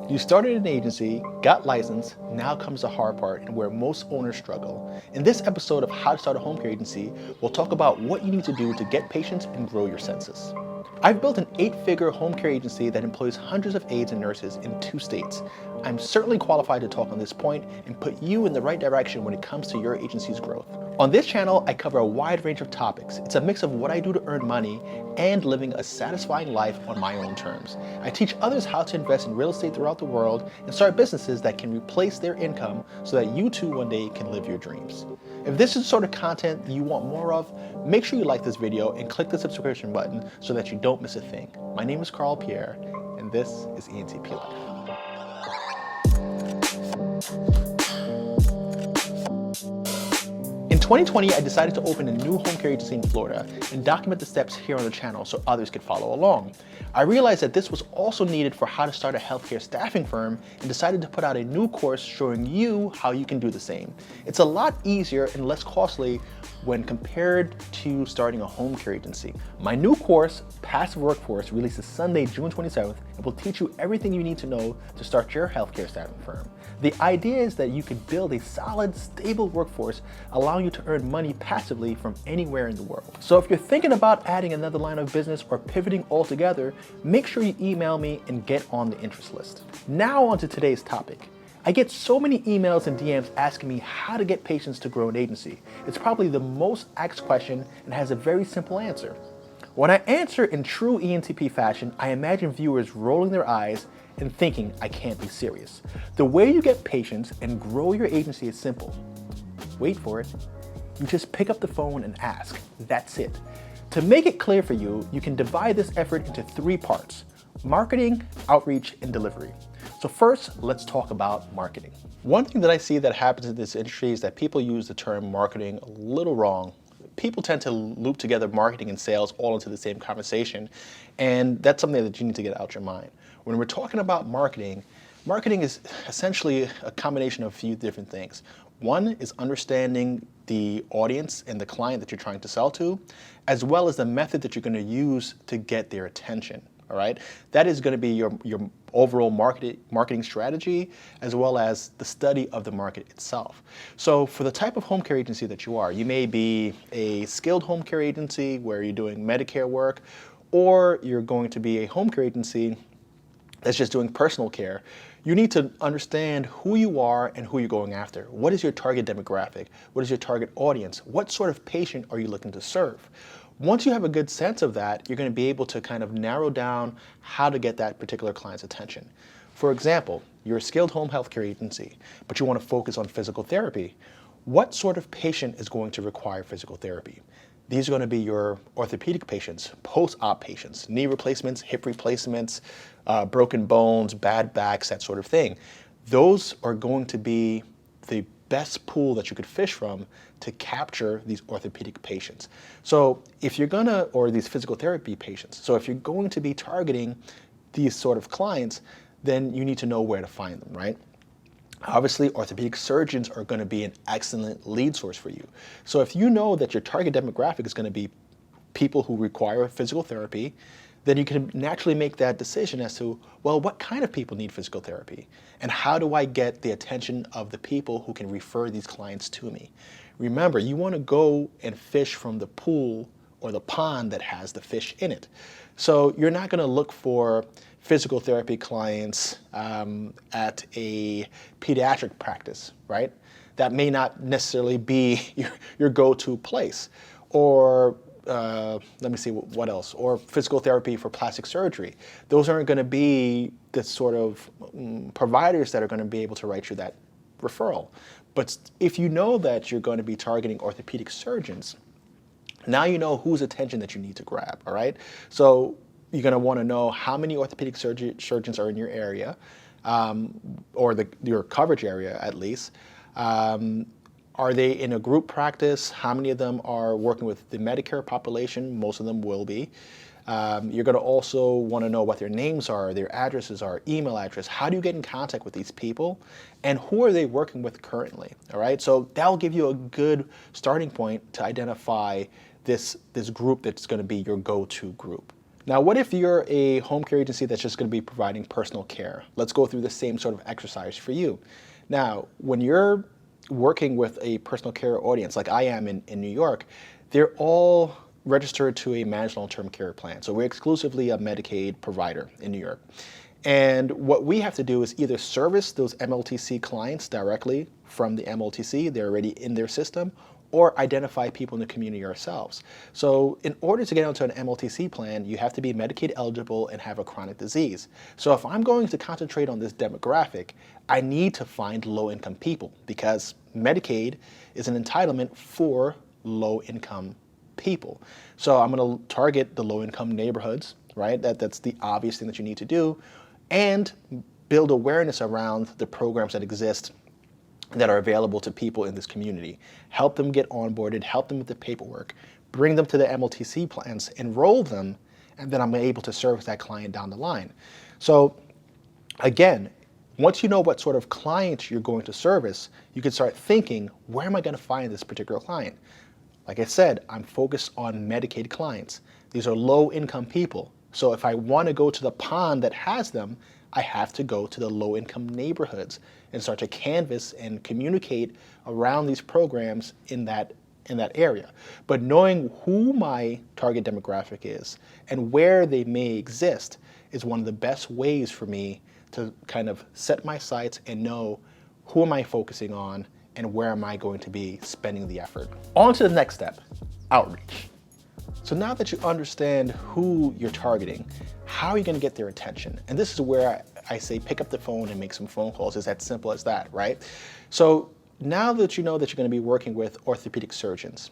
You started an agency, got licensed, now comes the hard part and where most owners struggle. In this episode of How to Start a Home Care Agency, we'll talk about what you need to do to get patients and grow your census. I've built an 8-figure home care agency that employs hundreds of aides and nurses in 2 states. I'm certainly qualified to talk on this point and put you in the right direction when it comes to your agency's growth. On this channel, I cover a wide range of topics. It's a mix of what I do to earn money and living a satisfying life on my own terms. I teach others how to invest in real estate throughout the world and start businesses that can replace their income so that you too one day can live your dreams. If this is the sort of content you want more of, make sure you like this video and click the subscription button so that you don't miss a thing. My name is Karl Pierre, and this is ENTP Life. In 2020, I decided to open a new home care agency in Florida and document the steps here on the channel so others could follow along. I realized that this was also needed for how to start a healthcare staffing firm and decided to put out a new course showing you how you can do the same. It's a lot easier and less costly when compared to starting a home care agency. My new course, Passive Workforce, releases Sunday, June 27th, and will teach you everything you need to know to start your healthcare staffing firm. The idea is that you can build a solid, stable workforce, allowing you to earn money passively from anywhere in the world. So if you're thinking about adding another line of business or pivoting altogether, make sure you email me and get on the interest list. Now on to today's topic. I get so many emails and DMs asking me how to get patients to grow an agency. It's probably the most asked question and has a very simple answer. When I answer in true ENTP fashion, I imagine viewers rolling their eyes and thinking I can't be serious. The way you get patients and grow your agency is simple. Wait for it. You just pick up the phone and ask. That's it. To make it clear for you, you can divide this effort into 3 parts: marketing, outreach, and delivery. So first, let's talk about marketing. One thing that I see that happens in this industry is that people use the term marketing a little wrong. People tend to loop together marketing and sales all into the same conversation, and that's something that you need to get out your mind. When we're talking about marketing, marketing is essentially a combination of a few different things. One is understanding the audience and the client that you're trying to sell to, as well as the method that you're going to use to get their attention. All right, that is going to be your overall marketing strategy, as well as the study of the market itself. So for the type of home care agency that you are, you may be a skilled home care agency where you're doing Medicare work, or you're going to be a home care agency that's just doing personal care. You need to understand who you are and who you're going after. What is your target demographic? What is your target audience? What sort of patient are you looking to serve? Once you have a good sense of that, you're going to be able to kind of narrow down how to get that particular client's attention. For example, you're a skilled home healthcare agency, but you want to focus on physical therapy. What sort of patient is going to require physical therapy? These are going to be your orthopedic patients, post-op patients, knee replacements, hip replacements, broken bones, bad backs, that sort of thing. Those are going to be the best pool that you could fish from to capture these orthopedic patients. So if you're gonna, or these physical therapy patients, so if you're going to be targeting these sort of clients, then you need to know where to find them, right? Obviously, orthopedic surgeons are going to be an excellent lead source for you. So if you know that your target demographic is going to be people who require physical therapy, then you can naturally make that decision as to, well, what kind of people need physical therapy? And how do I get the attention of the people who can refer these clients to me? Remember, you want to go and fish from the pool or the pond that has the fish in it. So you're not going to look for physical therapy clients at a pediatric practice, right? That may not necessarily be your go-to place. Or let me see what else, or physical therapy for plastic surgery. Those aren't going to be the sort of providers that are going to be able to write you that referral. But if you know that you're going to be targeting orthopedic surgeons, now you know whose attention that you need to grab, all right? So you're going to want to know how many orthopedic surgeons are in your area, or your coverage area at least. Are they in a group practice? How many of them are working with the Medicare population? Most of them will be. You're going to also want to know what their names are, their addresses are, email address. How do you get in contact with these people? And who are they working with currently? All right, so that'll give you a good starting point to identify this group that's going to be your go-to group. Now, what if you're a home care agency that's just going to be providing personal care? Let's go through the same sort of exercise for you. Now, when you're working with a personal care audience, like I am in New York, they're all registered to a managed long-term care plan. So we're exclusively a Medicaid provider in New York. And what we have to do is either service those MLTC clients directly from the MLTC, they're already in their system, or identify people in the community ourselves. So in order to get onto an MLTC plan, you have to be Medicaid eligible and have a chronic disease. So if I'm going to concentrate on this demographic, I need to find low-income people because Medicaid is an entitlement for low-income people. So I'm going to target the low-income neighborhoods, right? That's the obvious thing that you need to do, and build awareness around the programs that exist that are available to people in this community. Help them get onboarded, help them with the paperwork, bring them to the MLTC plans, enroll them, and then I'm able to service that client down the line. So again, once you know what sort of client you're going to service, you can start thinking, where am I going to find this particular client? Like I said, I'm focused on Medicaid clients. These are low-income people. So if I want to go to the pond that has them, I have to go to the low-income neighborhoods and start to canvass and communicate around these programs in that area. But knowing who my target demographic is and where they may exist is one of the best ways for me to kind of set my sights and know who am I focusing on and where am I going to be spending the effort. On to the next step, outreach. So now that you understand who you're targeting, how are you going to get their attention? And this is where I say pick up the phone and make some phone calls. It's as simple as that, right? So now that you know that you're going to be working with orthopedic surgeons,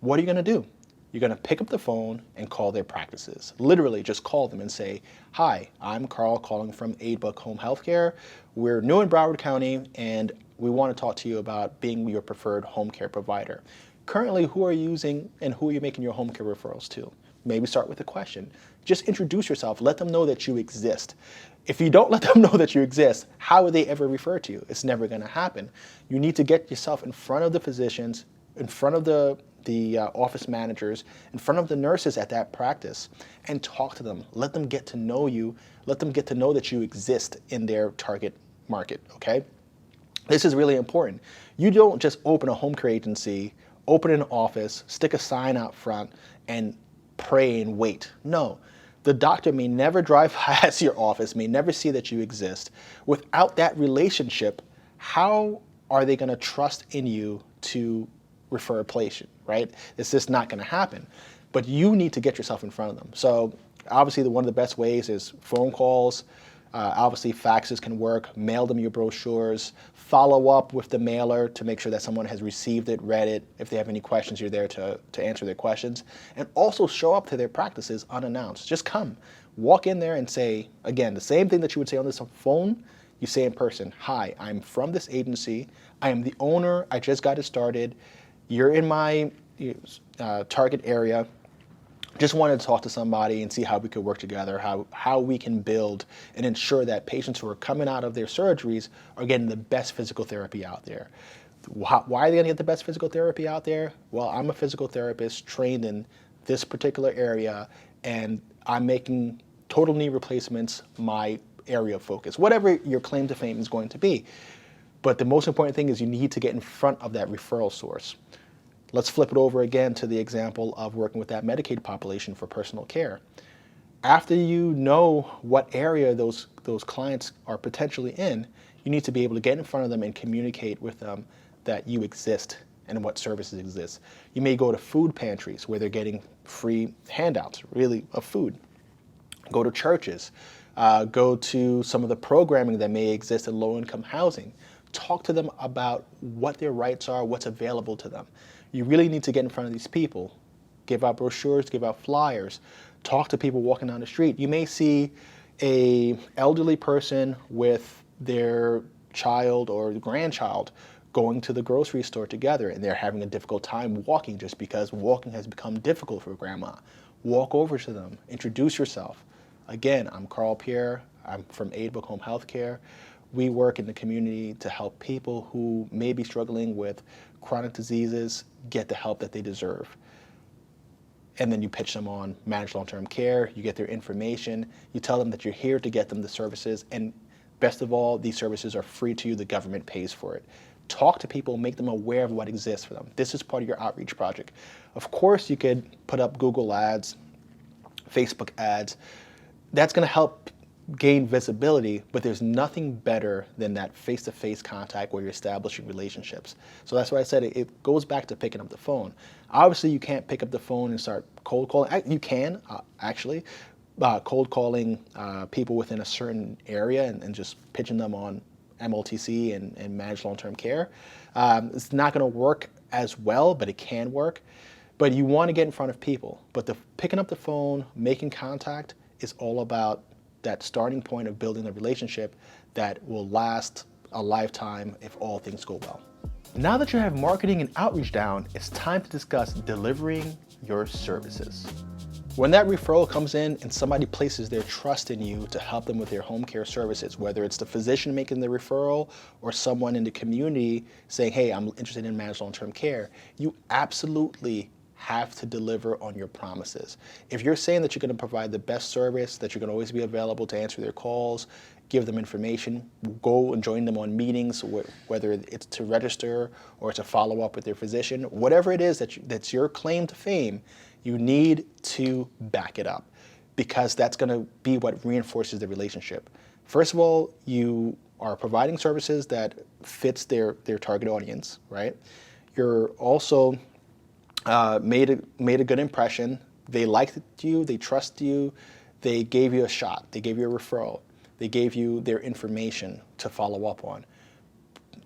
what are you going to do? You're going to pick up the phone and call their practices. Literally just call them and say, hi, I'm Karl calling from Aidbook Home Healthcare. We're new in Broward County and we want to talk to you about being your preferred home care provider. Currently, who are you using and who are you making your home care referrals to? Maybe start with a question. Just introduce yourself. Let them know that you exist. If you don't let them know that you exist, how would they ever refer to you? It's never going to happen. You need to get yourself in front of the physicians, in front of the office managers, in front of the nurses at that practice, and talk to them. Let them get to know you. Let them get to know that you exist in their target market, okay? This is really important. You don't just open a home care agency, open an office, stick a sign out front, and pray and wait. No. The doctor may never drive past your office, may never see that you exist. Without that relationship, how are they going to trust in you to refer a patient, right? It's just not going to happen. But you need to get yourself in front of them. So obviously one of the best ways is phone calls. Obviously faxes can work. Mail them your brochures. Follow up with the mailer to make sure that someone has received it, read it. If they have any questions, you're there to answer their questions. And also show up to their practices unannounced. Just come. Walk in there and say, again, the same thing that you would say on this phone, you say in person. Hi, I'm from this agency. I am the owner. I just got it started. You're in my target area. Just wanted to talk to somebody and see how we could work together, how we can build and ensure that patients who are coming out of their surgeries are getting the best physical therapy out there. Why are they going to get the best physical therapy out there? Well, I'm a physical therapist trained in this particular area, and I'm making total knee replacements my area of focus, whatever your claim to fame is going to be. But the most important thing is you need to get in front of that referral source. Let's flip it over again to the example of working with that Medicaid population for personal care. After you know what area those clients are potentially in, you need to be able to get in front of them and communicate with them that you exist and what services exist. You may go to food pantries where they're getting free handouts, really, of food. Go to churches. Go to some of the programming that may exist in low-income housing. Talk to them about what their rights are, what's available to them. You really need to get in front of these people. Give out brochures, give out flyers, talk to people walking down the street. You may see an elderly person with their child or grandchild going to the grocery store together, and they're having a difficult time walking just because walking has become difficult for grandma. Walk over to them, introduce yourself. Again, I'm Pierre. I'm from Aidbook Home Healthcare. We work in the community to help people who may be struggling with chronic diseases get the help that they deserve. and then you pitch them on managed long-term care. You get their information. You tell them that you're here to get them the services, and best of all, these services are free to you. The government pays for it. Talk to people, make them aware of what exists for them. This is part of your outreach project. Of course, you could put up Google ads, Facebook ads. That's going to help gain visibility, but there's nothing better than that face-to-face contact where you're establishing relationships. So that's why I said it goes back to picking up the phone. Obviously, you can't pick up the phone and start cold calling. You can, actually, cold calling people within a certain area and just pitching them on MLTC and managed long-term care. It's not going to work as well, but it can work. But you want to get in front of people. But picking up the phone, making contact is all about that starting point of building a relationship that will last a lifetime if all things go well. Now that you have marketing and outreach down, it's time to discuss delivering your services. When that referral comes in and somebody places their trust in you to help them with their home care services, whether it's the physician making the referral or someone in the community saying, hey, I'm interested in managed long-term care, you absolutely have to deliver on your promises. If you're saying that you're going to provide the best service, that you're going to always be available to answer their calls, give them information, go and join them on meetings, whether it's to register or to follow up with their physician, whatever it is that's your claim to fame, you need to back it up, because that's going to be what reinforces the relationship. First of all, you are providing services that fits their target audience, right? You're also made a good impression. They liked you, they trust you, they gave you a shot, they gave you a referral, they gave you their information to follow up on.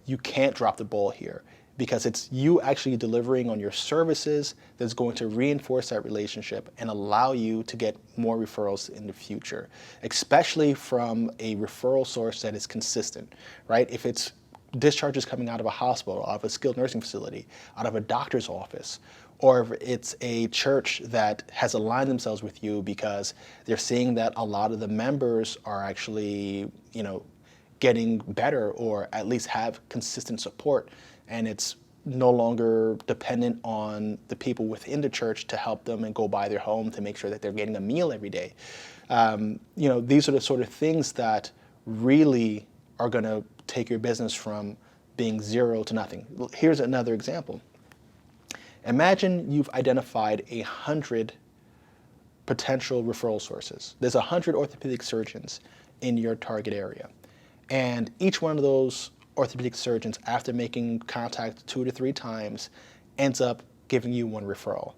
You can't drop the ball here, because it's you actually delivering on your services that's going to reinforce that relationship and allow you to get more referrals in the future, especially from a referral source that is consistent, right? If it's discharges coming out of a hospital, out of a skilled nursing facility, out of a doctor's office, or if it's a church that has aligned themselves with you because they're seeing that a lot of the members are actually, getting better, or at least have consistent support, and it's no longer dependent on the people within the church to help them and go by their home to make sure that they're getting a meal every day. These are the sort of things that really are going to take your business from being zero to nothing. Here's another example. Imagine you've identified 100 potential referral sources. There's 100 orthopedic surgeons in your target area. And each one of those orthopedic surgeons, after making contact 2 to 3 times, ends up giving you one referral.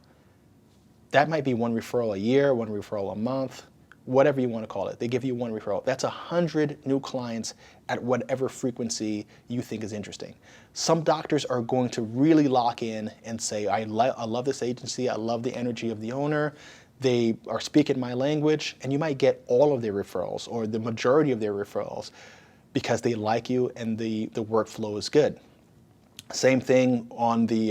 That might be one referral a year, one referral a month, whatever you want to call it. They give you one referral. That's 100 new clients at whatever frequency you think is interesting. Some doctors are going to really lock in and say, I love this agency, I love the energy of the owner, they are speaking my language, and you might get all of their referrals or the majority of their referrals because they like you and the workflow is good. Same thing on the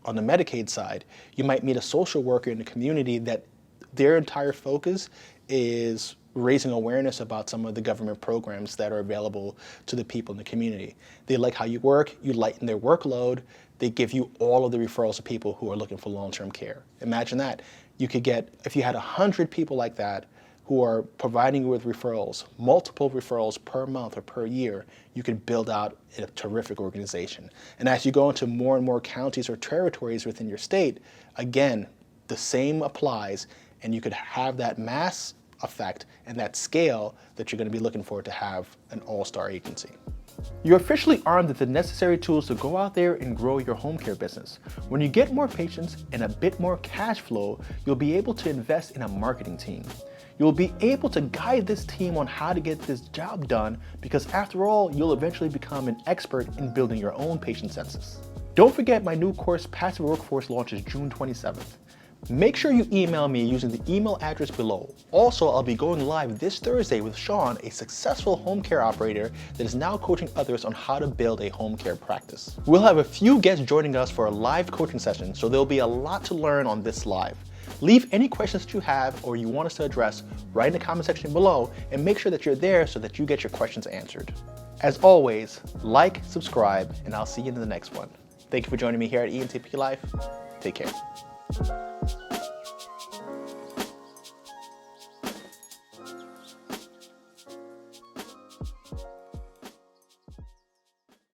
Medicaid side. You might meet a social worker in the community that their entire focus is raising awareness about some of the government programs that are available to the people in the community. They like how you work, you lighten their workload, they give you all of the referrals to people who are looking for long-term care. Imagine that. You could get, if you had 100 people like that who are providing you with referrals, multiple referrals per month or per year, you could build out a terrific organization. And as you go into more and more counties or territories within your state, again, the same applies, and you could have that mass effect and that scale that you're going to be looking for to have an all-star agency. You're officially armed with the necessary tools to go out there and grow your home care business. When you get more patients and a bit more cash flow, you'll be able to invest in a marketing team. You'll be able to guide this team on how to get this job done, because after all, you'll eventually become an expert in building your own patient census. Don't forget, my new course, Passive Workforce, launches June 27th. Make sure you email me using the email address below. Also, I'll be going live this Thursday with Sean, a successful home care operator that is now coaching others on how to build a home care practice. We'll have a few guests joining us for a live coaching session, so there'll be a lot to learn on this live. Leave any questions that you have or you want us to address right in the comment section below, and make sure that you're there so that you get your questions answered. As always, like, subscribe, and I'll see you in the next one. Thank you for joining me here at ENTP Life. Take care.